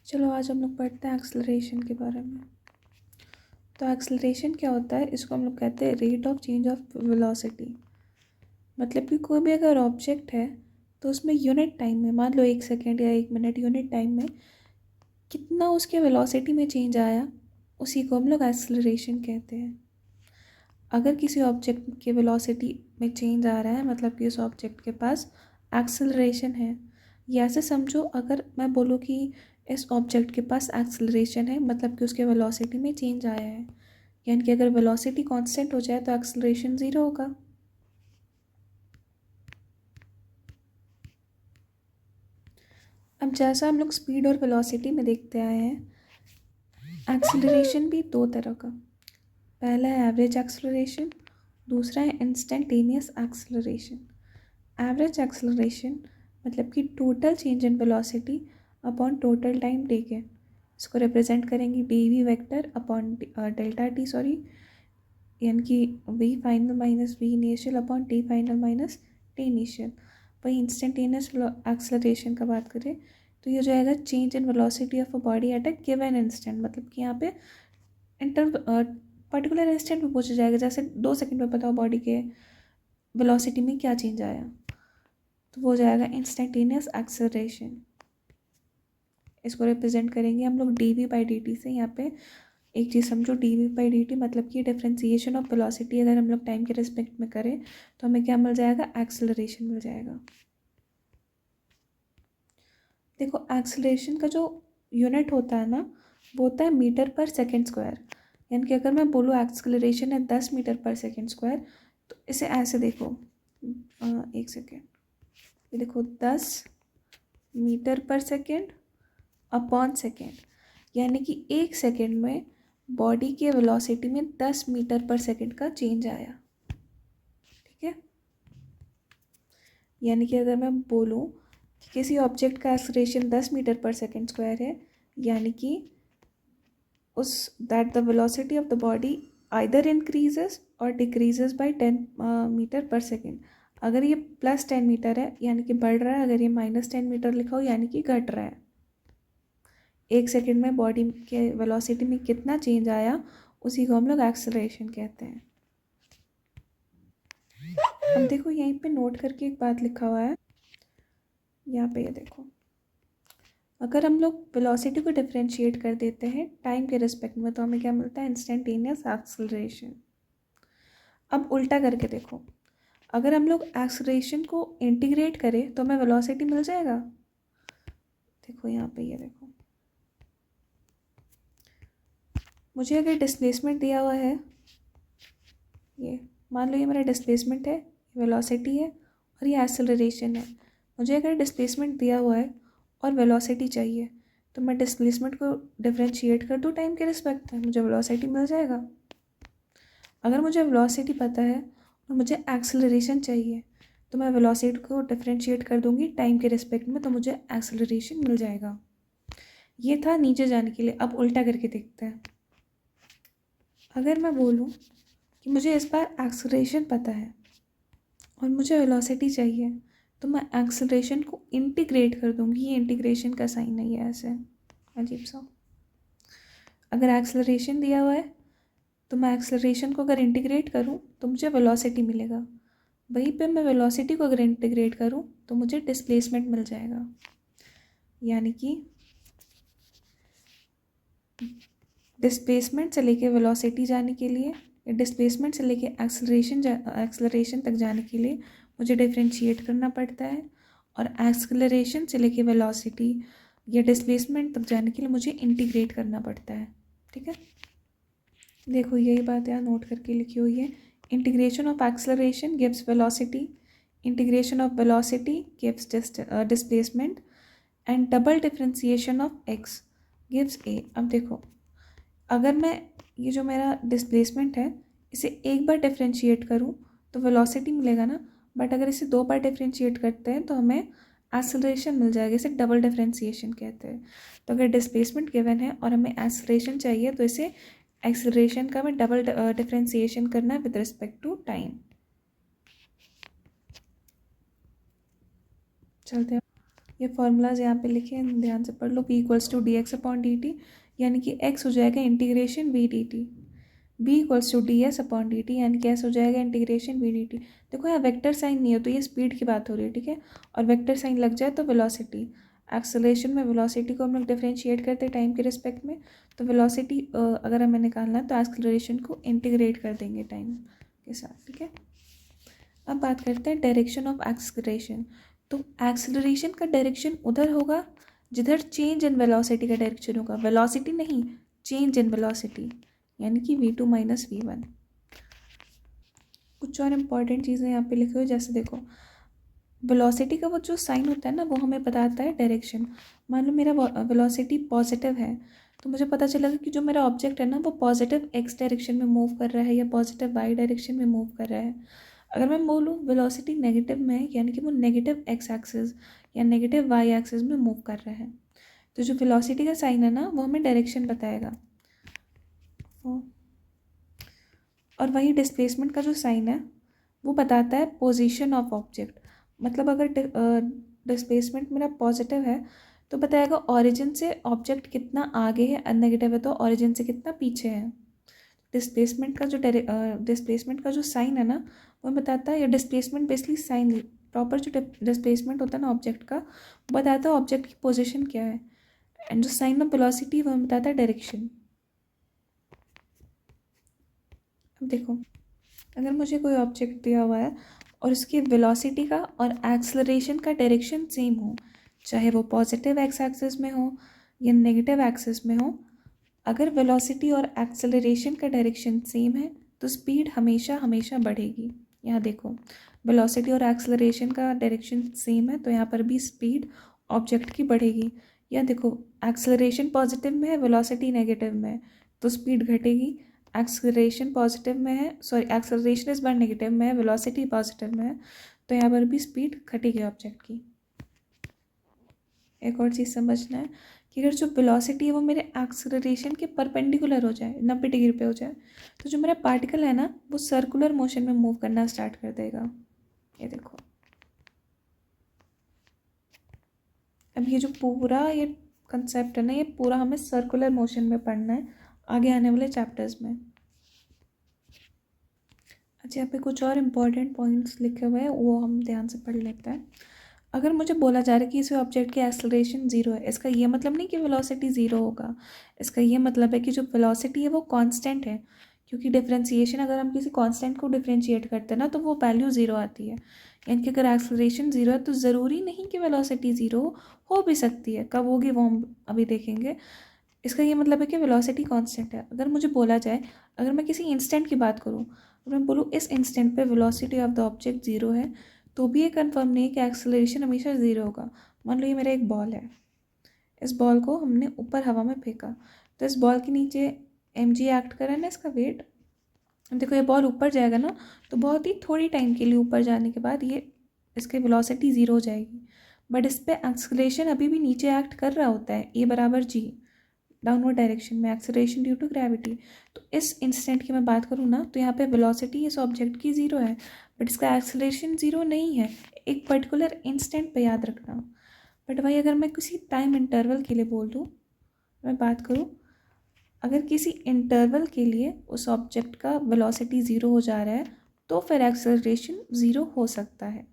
चलो आज हम लोग पढ़ते हैं एक्सेलरेशन के बारे में। तो एक्सेलरेशन क्या होता है, इसको हम लोग कहते हैं rate of change of velocity. मतलब कि कोई भी अगर ऑब्जेक्ट है तो उसमें यूनिट टाइम में, मान लो 1 सेकेंड या 1 मिनट, यूनिट टाइम में कितना उसके वेलोसिटी में चेंज आया, उसी को हम लोग एक्सेलरेशन कहते हैं। अगर किसी ऑब्जेक्ट के वेलोसिटी में चेंज आ रहा है मतलब कि उस ऑब्जेक्ट के पास एक्सेलरेशन है। या ऐसे समझो, अगर मैं बोलूँ कि इस ऑब्जेक्ट के पास एक्सेलरेशन है मतलब कि उसके वेलोसिटी में चेंज आया है, यानी कि अगर वेलोसिटी कांस्टेंट हो जाए तो एक्सेलरेशन ज़ीरो होगा। अब जैसा हम लोग स्पीड और वेलोसिटी में देखते आए हैं, एक्सेलरेशन भी दो तरह का, पहला है एवरेज एक्सेलरेशन, दूसरा है इंस्टेंटेनियस एक्सेलरेशन। एवरेज एक्सेलरेशन मतलब कि total change in velocity upon total time taken. इसको रिप्रेजेंट करेंगे D V vector upon delta T, यानी कि V final minus V initial upon T final minus T initial. वही instantaneous acceleration का बात करें तो ये हो जाएगा change in velocity of a body at a given instant. मतलब कि यहाँ पे पर्टिकुलर इंस्टेंट में पूछा जाएगा, जैसे 2 सेकंड में बताओ बॉडी के वेलोसिटी में क्या चेंज आया, तो वो हो जाएगा इंस्टेंटेनियस एक्सेलरेशन। इसको रिप्रेजेंट करेंगे हम लोग D V by D T से। यहाँ पे एक चीज़ समझो, D V by D T मतलब कि डिफ्रेंसिएशन ऑफ वेलोसिटी अगर हम लोग टाइम के रिस्पेक्ट में करें तो हमें क्या मिल जाएगा, एक्सेलरेशन मिल जाएगा। देखो एक्सेलरेशन का जो यूनिट होता है ना, वो होता है मीटर पर सेकेंड स्क्वायर। यानी कि अगर मैं बोलूँ एक्सेलरेशन है 10 मीटर पर सेकेंड स्क्वायर, तो इसे ऐसे देखो, 1 सेकेंड, ये देखो 10 मीटर पर सेकेंड अपॉन सेकेंड, यानी कि 1 सेकेंड में बॉडी के वेलोसिटी में 10 मीटर पर सेकेंड का चेंज आया। ठीक है, यानी कि अगर मैं बोलूँ कि किसी ऑब्जेक्ट का एक्सेलरेशन 10 मीटर पर सेकेंड स्क्वायर है, यानी कि उस that the velocity of the body either increases और डिक्रीजेस बाय 10 मीटर पर सेकेंड। अगर ये +10 मीटर है यानी कि बढ़ रहा है, अगर ये -10 मीटर लिखा हो यानी कि घट रहा है। 1 सेकेंड में बॉडी के वेलोसिटी में कितना चेंज आया, उसी को हम लोग एक्सेलरेशन कहते हैं। अब देखो यहीं पे नोट करके एक बात लिखा हुआ है, यहाँ पे ये देखो, अगर हम लोग वेलोसिटी को डिफरेंशिएट कर देते हैं टाइम के रिस्पेक्ट में तो हमें क्या मिलता है, इंस्टेंटेनियस एक्सेलरेशन। अब उल्टा करके देखो, अगर हम लोग एक्सेलरेशन को इंटीग्रेट करें तो हमें वेलोसिटी मिल जाएगा। देखो यहाँ पे ये देखो, मुझे अगर डिस्प्लेसमेंट दिया हुआ है, ये मान लो ये मेरा डिस्प्लेसमेंट है, वेलोसिटी है और ये एक्सेलरेशन है। मुझे अगर डिस्प्लेसमेंट दिया हुआ है और वेलोसिटी चाहिए तो मैं डिस्प्लेसमेंट को डिफरेंशिएट कर दूँ टाइम के रिस्पेक्ट में, मुझे वेलोसिटी मिल जाएगा। अगर मुझे वेलोसिटी पता है और मुझे एक्सेलरेशन चाहिए तो मैं वेलोसिटी को डिफरेंशिएट कर दूंगी टाइम के रिस्पेक्ट में, तो मुझे एक्सेलरेशन मिल जाएगा। ये था नीचे जाने के लिए। अब उल्टा करके देखते हैं, अगर मैं बोलूँ कि मुझे इस बार एक्सेलरेशन पता है और मुझे वेलोसिटी चाहिए तो मैं एक्सेलरेशन को इंटीग्रेट कर दूंगी। ये इंटीग्रेशन का साइन नहीं है, ऐसे अजीब सा। अगर एक्सेलरेशन दिया हुआ है तो मैं एक्सेलरेशन को अगर इंटीग्रेट करूँ तो मुझे वेलोसिटी मिलेगा। वहीं पे मैं वेलोसिटी को अगर इंटीग्रेट करूँ तो मुझे डिस्प्लेसमेंट मिल जाएगा। यानी कि डिस्प्लेसमेंट से लेके वेलोसिटी जाने के लिए, या डिस्प्लेसमेंट से लेके एक्सेलरेशन तक जाने के लिए मुझे डिफरेंशिएट करना पड़ता है, और एक्सेलरेशन से लेके वेलोसिटी या डिस्प्लेसमेंट तक जाने के लिए मुझे इंटीग्रेट करना पड़ता है। ठीक है, देखो यही बात यहाँ नोट करके लिखी हुई है। Integration of acceleration gives velocity, integration of velocity gives displacement, and double differentiation of x gives ए। अब देखो, अगर मैं ये जो मेरा डिस्प्लेसमेंट है इसे एक बार डिफरेंशिएट करूँ तो वेलोसिटी मिलेगा ना, बट अगर इसे 2 बार डिफरेंशिएट करते हैं तो हमें एक्सेलरेशन मिल जाएगा। इसे डबल डिफरेंशिएशन कहते हैं। तो अगर डिस्प्लेसमेंट गिवन है और हमें एक्सेलरेशन चाहिए तो इसे एक्सेलरेशन का हमें डबल डिफरेंशिएशन करना है विद रिस्पेक्ट टू टाइम। चलते हैं, ये फार्मूलाज यहाँ पे लिखे हैं, ध्यान से पढ़ लो। p equals to D X upon D T, यानी कि x हो जाएगा integration v D T. b equals to D S upon D T, यानी कि s हो जाएगा इंटीग्रेशन v डी टी। देखो यहाँ वेक्टर साइन नहीं है तो ये स्पीड की बात हो रही है, ठीक है। और वेक्टर साइन लग जाए तो वेलोसिटी, एक्सेलरेशन में वेलोसिटी को हम लोग डिफरेंशिएट करते हैं टाइम के रिस्पेक्ट में। तो वेलोसिटी अगर हमें निकालना है तो एक्सेलरेशन को इंटीग्रेट कर देंगे टाइम के साथ, ठीक है। अब बात करते हैं डायरेक्शन ऑफ एक्सेलरेशन। तो एक्सेलरेशन का डायरेक्शन उधर होगा जिधर चेंज इन वेलोसिटी का डायरेक्शन होगा, वेलोसिटी नहीं, चेंज इन वेलोसिटी, यानी कि v2 माइनस v1। कुछ और इम्पॉर्टेंट चीज़ें यहाँ पे लिखी हुई, जैसे देखो वेलोसिटी का वो जो साइन होता है ना वो हमें बताता है डायरेक्शन। मान लो मेरा वेलोसिटी पॉजिटिव है तो मुझे पता चलेगा कि जो मेरा ऑब्जेक्ट है ना वो पॉजिटिव x डायरेक्शन में मूव कर रहा है या पॉजिटिव y डायरेक्शन में मूव कर रहा है। अगर मैं बोलूँ वेलोसिटी नेगेटिव में है, यानी कि वो नेगेटिव x एक्सिस या नेगेटिव y एक्सिस में मूव कर रहा है, तो जो वेलोसिटी का साइन है ना वो हमें डायरेक्शन बताएगा। और वही डिस्प्लेसमेंट का जो साइन है वो बताता है पोजीशन ऑफ ऑब्जेक्ट। मतलब अगर डिस्प्लेसमेंट मेरा पॉजिटिव है तो बताएगा ओरिजिन से ऑब्जेक्ट कितना आगे है, नेगेटिव है तो ओरिजिन से कितना पीछे है। डिस्प्लेसमेंट का जो साइन है ना वो बताता है, या डिस्प्लेसमेंट बेसिकली साइन, प्रॉपर जो डिस्प्लेसमेंट होता है ना ऑब्जेक्ट का वो बताता है ऑब्जेक्ट की पोजीशन क्या है। एंड जो साइन ऑफ वेलोसिटी वो बताता है डायरेक्शन। अब देखो अगर मुझे कोई ऑब्जेक्ट दिया हुआ है और उसकी वेलोसिटी का और एक्सेलरेशन का डायरेक्शन सेम हो, चाहे वो पॉजिटिव एक्स एक्सिस में हो या नेगेटिव एक्सिस में हो, अगर वेलोसिटी और एक्सेलरेशन का डायरेक्शन सेम है तो स्पीड हमेशा हमेशा बढ़ेगी। यहाँ देखो वेलोसिटी और एक्सेलरेशन का डायरेक्शन सेम है तो यहाँ पर भी स्पीड ऑब्जेक्ट की बढ़ेगी। या देखो एक्सेलरेशन पॉजिटिव में है, वेलोसिटी नेगेटिव में है तो स्पीड घटेगी। एक्सेलरेशन पॉजिटिव में है, सॉरी एक्सेलरेशन इस बार नेगेटिव में है, वेलोसिटी पॉजिटिव में है तो यहाँ पर भी स्पीड घटेगी ऑब्जेक्ट की। एक और चीज़ समझना है कि अगर जो वेलोसिटी है वो मेरे एक्सेलरेशन के परपेंडिकुलर हो जाए, 90 डिग्री पे हो जाए, तो जो मेरा पार्टिकल है ना वो सर्कुलर मोशन में मूव करना स्टार्ट कर देगा। ये देखो अब ये जो पूरा ये कंसेप्ट है ना ये पूरा हमें सर्कुलर मोशन में पढ़ना है आगे आने वाले चैप्टर्स में। अच्छा यहाँ पे कुछ और इम्पॉर्टेंट पॉइंट्स लिखे हुए हैं वो हम ध्यान से पढ़ लेते हैं। अगर मुझे बोला जा रहा है कि इस ऑब्जेक्ट की एक्सेलरेशन 0 है, इसका ये मतलब नहीं कि वेलोसिटी 0 होगा, इसका ये मतलब है कि जो वेलोसिटी है वो कांस्टेंट है। क्योंकि डिफरेंशिएशन अगर हम किसी कांस्टेंट को डिफरेंशिएट करते हैं ना तो वो वैल्यू 0 आती है। यानी कि अगर एक्सेलरेशन 0 है तो ज़रूरी नहीं कि वेलोसिटी 0 हो भी सकती है, कब होगी वो हम अभी देखेंगे। इसका ये मतलब है कि वेलोसिटी कांस्टेंट है। अगर मुझे बोला जाए, अगर मैं किसी इंस्टेंट की बात करूँ और मैं बोलूँ इस इंस्टेंट पे वेलोसिटी ऑफ द ऑब्जेक्ट 0 है, तो भी ये कंफर्म नहीं है कि एक्सेलरेशन हमेशा 0 होगा। मान लो ये मेरा एक बॉल है, इस बॉल को हमने ऊपर हवा में फेंका तो इस बॉल के नीचे mg एक्ट कर रहा है ना, इसका वेट। देखो ये बॉल ऊपर जाएगा ना तो बहुत ही थोड़ी टाइम के लिए ऊपर जाने के बाद ये इसकी वेलोसिटी 0 हो जाएगी, बट इस पर एक्सेलरेशन अभी भी नीचे एक्ट कर रहा होता है, a बराबर g डाउनवर्ड डायरेक्शन में, एक्सेलरेशन ड्यू टू ग्रेविटी। तो इस इंस्टेंट की मैं बात करूँ ना तो यहाँ पे वेलोसिटी इस ऑब्जेक्ट की 0 है बट इसका एक्सेलरेशन 0 नहीं है, एक पर्टिकुलर इंस्टेंट पे याद रखना। बट भाई अगर मैं किसी टाइम इंटरवल के लिए बोल दूँ, मैं बात करूँ अगर किसी इंटरवल के लिए उस ऑब्जेक्ट का वेलोसिटी 0 हो जा रहा है तो फिर एक्सेलरेशन 0 हो सकता है।